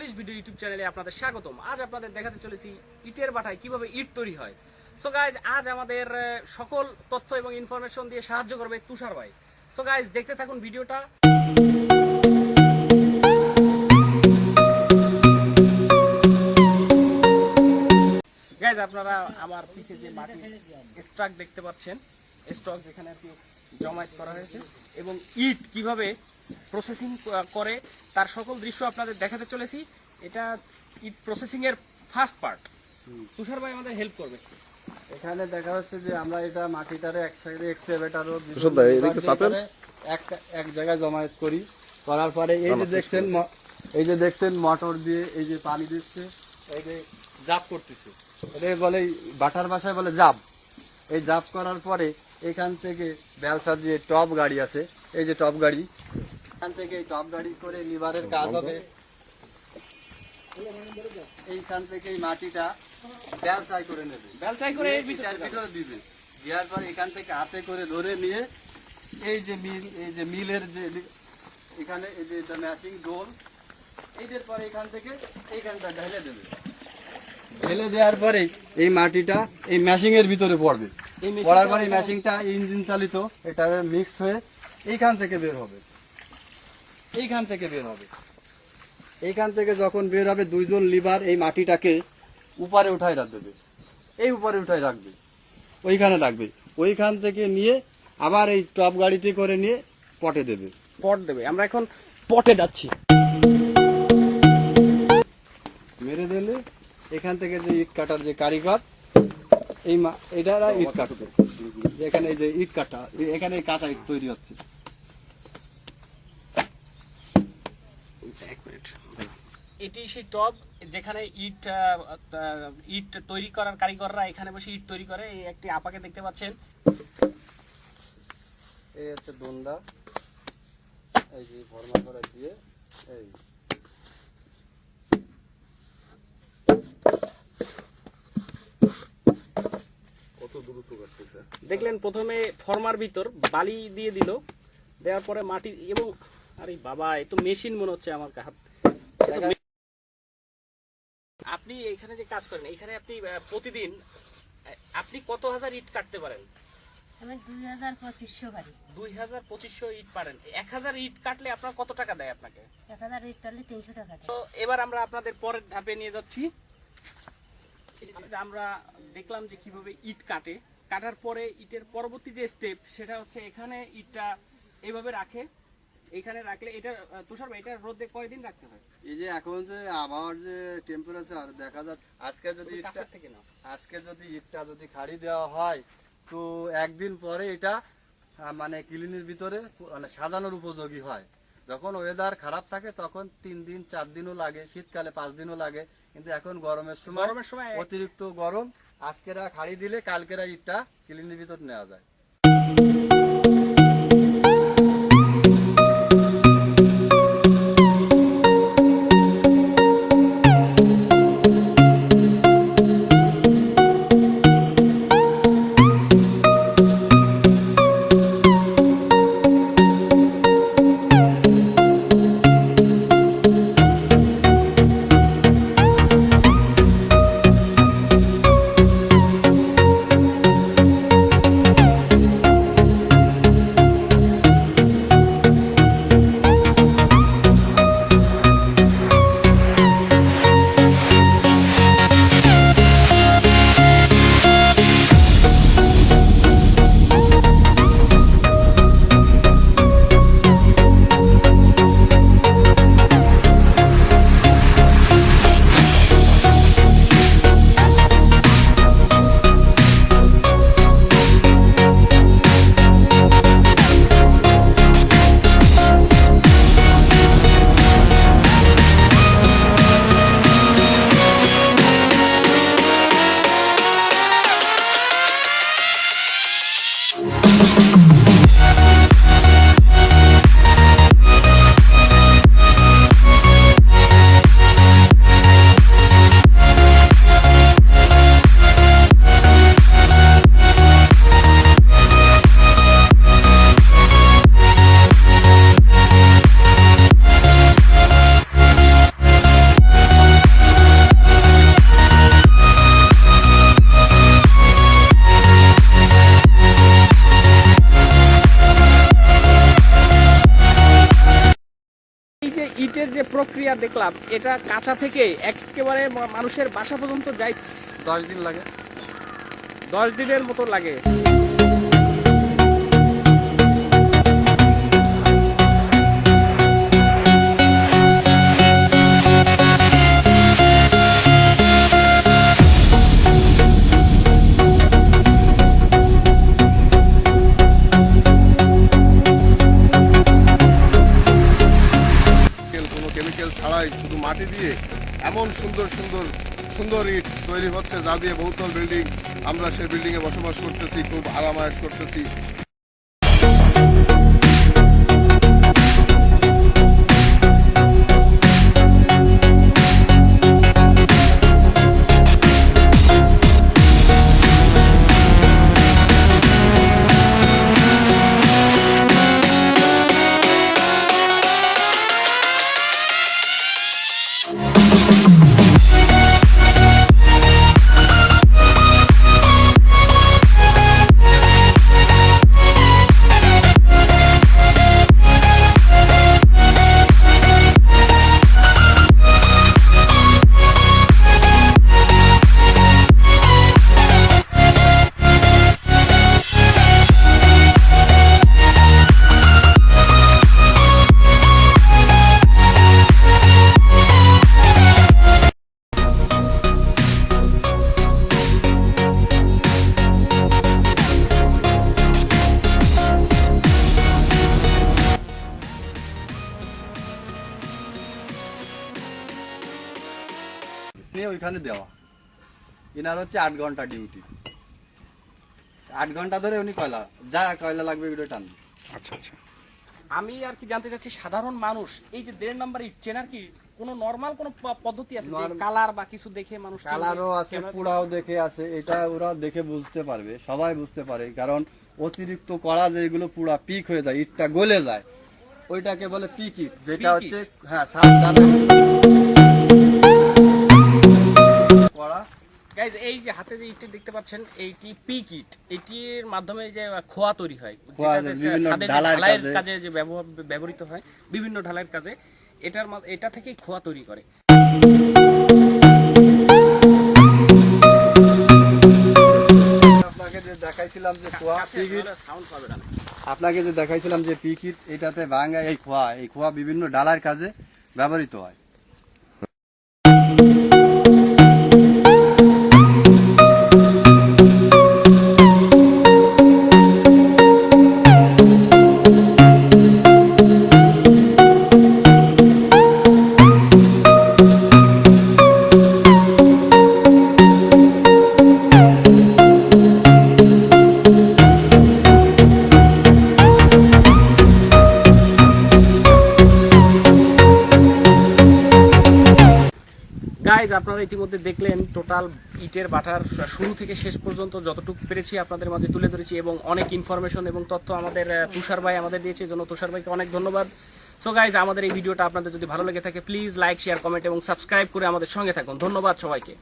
Banglish video YouTube চ্যানেলে আপনাদের স্বাগতম। আজ আপনাদের দেখাতে চলেছি ইটের বাটায় কিভাবে ইট তৈরি হয়। সো গাইজ, আজ আমাদের সকল তথ্য এবং ইনফরমেশন দিয়ে সাহায্য করবে তুষার ভাই। সো গাইজ, দেখতে থাকুন ভিডিওটা। গাইজ, আপনারা আমার পিছে যে মাটির স্ট্রাক দেখতে পাচ্ছেন, স্টক যেখানে আর কি জমায়েত করা হয়েছে এবং ইট কিভাবে প্রসেসিং করে তার সকল দৃশ্য আপনাদের দেখাতে চলেছি। এটা ইট প্রসেসিং এর ফার্স্ট পার্ট। তুষার ভাই আমাদের হেল্প করবে। এখানে দেখা যাচ্ছে যে আমরা এটা মাটিটারে এক সাইডে এক্সকাভেটর এক জায়গায় জমায়েত করি, করার পরে এই যে দেখছেন মোটর দিয়ে এই যে পানি দিচ্ছে, এই যে জাপ করতেছে, এটা বলে বাটার ভাষায় বলে জাপ। এই জাপ করার পরে এখান থেকে ব্যবসা দিয়ে টপ গাড়ি আছে, এই যে টপ গাড়ি, এখান থেকে এই টপ গাড়ি করে লিভারের কাজ হবে। এইখান থেকে এই মাটিটা বেলচাই করে নেবে, বেলচাই করে ভিতরে দিবে, দেওয়ার পরে এখান থেকে হাতে করে ধরে নিয়ে এই যে মিলের যে এখানে এই যে ম্যাশিং ডোল, এইটার পরে এখান থেকে এইখানটা ঢেলে দেবে। ঢেলে দেওয়ার পরে এই মাটিটা এই ম্যাশিং এর ভিতরে পড়বে। পড়ার পরে ম্যাশিংটা ইঞ্জিন চালিত, এটা মিক্সড হয়ে এইখান থেকে বের হবে। এইখান থেকে যখন বের হবে, দুইজন লিভার এই মাটিটাকে উপরে উঠায় রাখবে, এই উপরে উঠায় রাখবে, ওইখানে রাখবে। ওইখান থেকে নিয়ে আবার এই টপ গাড়িতে করে নিয়ে পটে দেবে। আমরা এখন পটে যাচ্ছি। মেরে দিলে এখান থেকে যে ইট কাটার যে কারিগর, এটা ইট কাটবে। এখানে এই যে ইট কাটা, এখানে কাঁচা ইট তৈরি হচ্ছে। এটি সেই টব যেখানে ইট তৈরি করার কারিগররা এখানে বসে ইট তৈরি করে। এই একটি আপাকে দেখতে পাচ্ছেন, এই হচ্ছে দন্ডা, এই যে ফর্মা করে দিয়ে এই কত দ্রুত করতেছে দেখলেন। প্রথমে ফর্মার ভিতর বালি দিয়ে দিল, দেওয়ার পরে মাটি এবং আরে বাবা, এ তো মেশিন মনে হচ্ছে আমার হাত। আপনি এখানে যে কাজ করেন, এখানে আপনি প্রতিদিন আপনি কত হাজার ইট কাটতে পারেন? আমি 2500 পারি। 2500 ইট পারেন। 1000 ইট কাটলে আপনার কত টাকা দেয় আপনাকে? 1000 ইট কাটলে 300 টাকা দেয়। তো এবার আমরা আপনাদের পরের ধাপে নিয়ে যাচ্ছি। আমরা দেখলাম যে কিভাবে ইট কাটার পরে ইটের পরবর্তী যে স্টেপ, সেটা হচ্ছে এখানে ইটটা এইভাবে রাখে। এখানে রাখলে এটা তুষার ভাই, এটা রোদে কয়দিন রাখতে হয়? এই যে এখন যে আবহাওয়ার যে টেম্পারেচার দেখা যাচ্ছে, আজকে যদি ইটটা যদি খাড়ি দেওয়া হয়, তো একদিন পরে এটা মানে ক্লিনের ভিতরে মানে সাজানোর উপযোগী হয়। যখন ওয়েদার খারাপ থাকে তখন 3 দিন 4 দিনও লাগে, শীতকালে 5 দিনও লাগে। কিন্তু এখন গরমের সময় অতিরিক্ত গরম, আজকেরা খাড়ি দিলে কালকেরা ইটটা ক্লিনের ভিতর নেওয়া যায়। প্রক্রিয়া দেখলাম, এটা কাঁচা থেকে একেবারে মানুষের বাসা পর্যন্ত যায় 10 দিন লাগে। 10 দিনের মতো লাগে। কোনো কেমিক্যাল ছাড়াই শুধু মাটি দিয়ে এমন সুন্দর সুন্দর সুন্দর ইট তৈরি হচ্ছে, যা দিয়ে বহুতল বিল্ডিং, আমরা সেই বিল্ডিংয়ে বসবাস করতেছি, খুব আরামায়েশ করতেছি। নিয়ে ওইখানে দেওয়া, এনার হচ্ছে 8 ঘন্টা ডিউটি। 8 ঘন্টা ধরে উনি কয়লা লাগবে ভিডিও টানবে। আচ্ছা আচ্ছা, আমি আর কি জানতে চাচ্ছি, সাধারণ মানুষ এই যে 1.5 নাম্বার ইট চেনার কি কোনো নরমাল কোনো পদ্ধতি আছে, যে কালার বা কিছু দেখে মানুষ চিনবে? কালারও আছে, পুরাও দেখে আছে, এটা ওরা দেখে বুঝতে পারবে, সবাই বুঝতে পারে। কারণ অতিরিক্ত কড়া যেগুলো পুরা পিক হয়ে যায়, ইটটা গলে যায়, ওইটাকে বলে পিক ইট, যেটা হচ্ছে হ্যাঁ কড়া। গাইজ, এই যে হাতে যে ইটটি দেখতে পাচ্ছেন, এইটি পিক ইট। এটির মাধ্যমে যে খোয়া তৈরি হয়, ঢালাইয়ের কাজে যে ব্যবহৃত হয়, বিভিন্ন ঢালাইয়ের কাজে এটা থেকেই খোয়া তৈরি করে। আপনাকে যে দেখাইছিলাম যে খোয়া পিক ইট, আপনাকে যে দেখাইছিলাম যে পিক ইট, এটাতে ভাঙা এই খোয়া বিভিন্ন ঢালাইয়ের কাজে ব্যবহৃত হয়। গাইজ, আপনারা ইতিমধ্যে দেখলেন টোটাল ইটের বাটার শুরু থেকে শেষ পর্যন্ত যতটুকু পেরেছি আপনাদের মাঝে তুলে ধরেছি, এবং অনেক ইনফরমেশন এবং তথ্য আমাদের তুষার ভাই আমাদের দিয়েছে, এই জন্য তুষার ভাইকে অনেক ধন্যবাদ। সো গাইজ, আমাদের এই ভিডিওটা আপনাদের যদি ভালো লেগে থাকে, প্লিজ লাইক, শেয়ার, কমেন্ট এবং সাবস্ক্রাইব করে আমাদের সঙ্গে থাকুন। ধন্যবাদ সবাইকে।